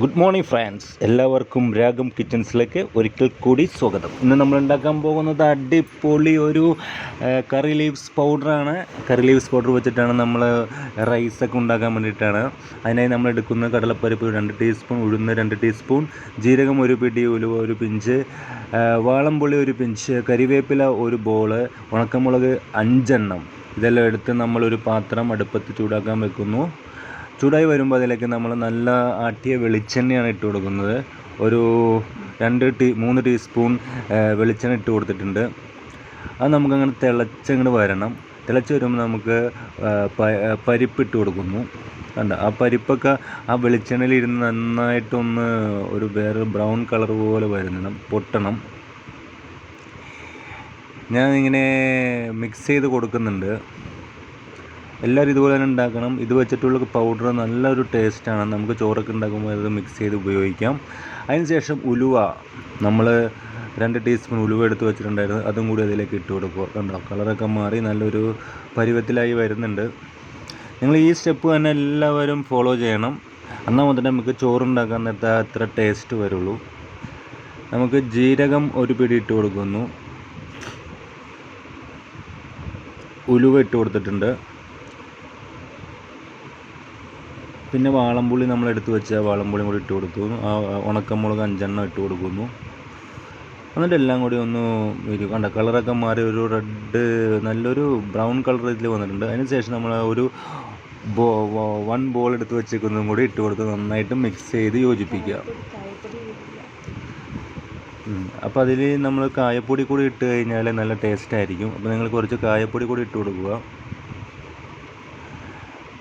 Good morning friends, എല്ലാവർക്കും രാഗം കിച്ചൺസിലേക്ക് ഒരിക്കൽ കൂടി സ്വാഗതം. ഇന്ന് നമ്മൾ ഉണ്ടാക്കാൻ പോകുന്നത് അടിപൊളി ഒരു കറി ലീവ്സ് പൗഡറാണ്. കറി ലീവ്സ് പൗഡർ വെച്ചിട്ടാണ് നമ്മൾ റൈസൊക്കെ ഉണ്ടാക്കാൻ വേണ്ടിയിട്ടാണ്. അതിനായി നമ്മൾ എടുക്കുന്ന കടലപ്പരിപ്പ് 2 ടീസ്പൂൺ, ഉഴുന്ന് 2 ടീസ്പൂൺ, ജീരകം 1 പിടി, ഉലുവ 1 പിഞ്ച്, വാളംപുളി 1 പിഞ്ച്, കരിവേപ്പില 1 ബോള്, ഉണക്കമുളക് 5 എണ്ണം. ഇതെല്ലാം എടുത്ത് നമ്മളൊരു പാത്രം അടുപ്പത്ത് ചൂടാക്കാൻ വെക്കുന്നു. ചൂടായി വരുമ്പോൾ അതിലേക്ക് നമ്മൾ നല്ല ആട്ടിയ വെളിച്ചെണ്ണയാണ് ഇട്ട് കൊടുക്കുന്നത്. ഒരു 3 ടീസ്പൂൺ വെളിച്ചെണ്ണ ഇട്ട് കൊടുത്തിട്ടുണ്ട്. അത് നമുക്കങ്ങനെ തിളച്ചങ്ങോട്ട് വരണം. തിളച്ച് വരുമ്പോൾ നമുക്ക് പരിപ്പിട്ട് കൊടുക്കുന്നു. കണ്ട ആ പരിപ്പൊക്കെ ആ വെളിച്ചെണ്ണയിൽ ഇരുന്ന് നന്നായിട്ടൊന്ന് വേറെ ബ്രൗൺ കളർ പോലെ പൊട്ടണം. ഞാനിങ്ങനെ മിക്സ് ചെയ്ത് കൊടുക്കുന്നുണ്ട്. എല്ലാവരും ഇതുപോലെ തന്നെ ഉണ്ടാക്കണം. ഇത് വെച്ചിട്ടുള്ള പൗഡർ നല്ലൊരു ടേസ്റ്റാണ്. നമുക്ക് ചോറൊക്കെ ഉണ്ടാക്കുമ്പോൾ അത് മിക്സ് ചെയ്ത് ഉപയോഗിക്കാം. അതിനുശേഷം ഉലുവ, നമ്മൾ 2 ടീസ്പൂൺ ഉലുവ എടുത്ത് വെച്ചിട്ടുണ്ടായിരുന്നു. അതും കൂടി അതിലേക്ക് ഇട്ട് കൊടുക്കുക. കണ്ടോ, കളറൊക്കെ മാറി നല്ലൊരു പരുവത്തിലായി വരുന്നുണ്ട്. നിങ്ങൾ ഈ സ്റ്റെപ്പ് തന്നെ എല്ലാവരും ഫോളോ ചെയ്യണം. എന്നാൽ മാത്രമേ നമുക്ക് ചോറുണ്ടാക്കാൻ നേരത്തെ അത്ര ടേസ്റ്റ് വരുള്ളൂ. നമുക്ക് ജീരകം 1 പിടി ഇട്ട് കൊടുക്കുന്നു. ഉലുവ ഇട്ട് കൊടുത്തിട്ടുണ്ട്. പിന്നെ വാളംപുളി നമ്മൾ എടുത്ത് വെച്ച വാളംപുളിയും കൂടി ഇട്ട് കൊടുക്കുന്നു. ഉണക്കമുളക് 5 എണ്ണം ഇട്ട് കൊടുക്കുന്നു. എന്നിട്ട് എല്ലാം കൂടി ഒന്ന് കണ്ട കളറൊക്കെ മാറി ഒരു റെഡ് നല്ലൊരു ബ്രൗൺ കളർ ഇതിൽ വന്നിട്ടുണ്ട്. അതിനുശേഷം നമ്മൾ ഒരു 1 ബോൾ എടുത്ത് വെച്ചേക്കുന്നതും കൂടി ഇട്ട് കൊടുത്ത് നന്നായിട്ട് മിക്സ് ചെയ്ത് യോജിപ്പിക്കുക. അപ്പോൾ അതിൽ നമ്മൾ കായപ്പൊടി കൂടി ഇട്ട് കഴിഞ്ഞാൽ നല്ല ടേസ്റ്റ് ആയിരിക്കും. അപ്പോൾ നിങ്ങൾ കുറച്ച് കായപ്പൊടി കൂടി ഇട്ട് കൊടുക്കുക.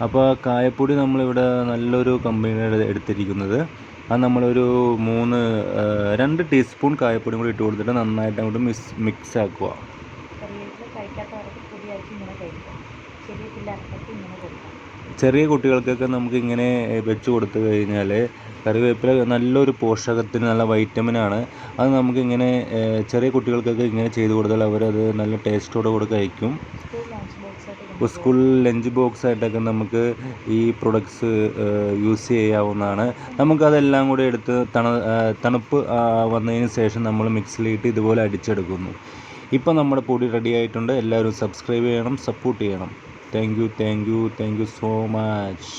അപ്പോൾ കായപ്പൊടി നമ്മളിവിടെ നല്ലൊരു കമ്പനിയുടെ എടുത്തിരിക്കുന്നത്. അത് നമ്മളൊരു 2 ടീസ്പൂൺ കായപ്പൊടിയും കൂടി ഇട്ട് കൊടുത്തിട്ട് നന്നായിട്ട് അങ്ങോട്ട് മിക്സ് ആക്കുക. ചെറിയ കുട്ടികൾക്കൊക്കെ നമുക്ക് ഇങ്ങനെ വെച്ച് കൊടുത്തു കഴിഞ്ഞാൽ കറിവേപ്പില നല്ലൊരു പോഷകത്തിന് നല്ല വൈറ്റമിനാണ്. അത് നമുക്കിങ്ങനെ ചെറിയ കുട്ടികൾക്കൊക്കെ ഇങ്ങനെ ചെയ്ത് കൊടുത്താൽ അവരത് നല്ല ടേസ്റ്റോടെ കൂടെ കഴിക്കും. സ്കൂൾ ലഞ്ച് ബോക്സ് ആയിട്ടൊക്കെ നമുക്ക് ഈ പ്രൊഡക്ട്സ് യൂസ് ചെയ്യാവുന്നതാണ്. നമുക്കതെല്ലാം കൂടി എടുത്ത് തണുപ്പ് വന്നതിന് ശേഷം നമ്മൾ മിക്സിയിലിട്ട് ഇതുപോലെ അടിച്ചെടുക്കുന്നു. ഇപ്പോൾ നമ്മുടെ പൊടി റെഡി ആയിട്ടുണ്ട്. എല്ലാവരും സബ്സ്ക്രൈബ് ചെയ്യണം, സപ്പോർട്ട് ചെയ്യണം. Thank you so much.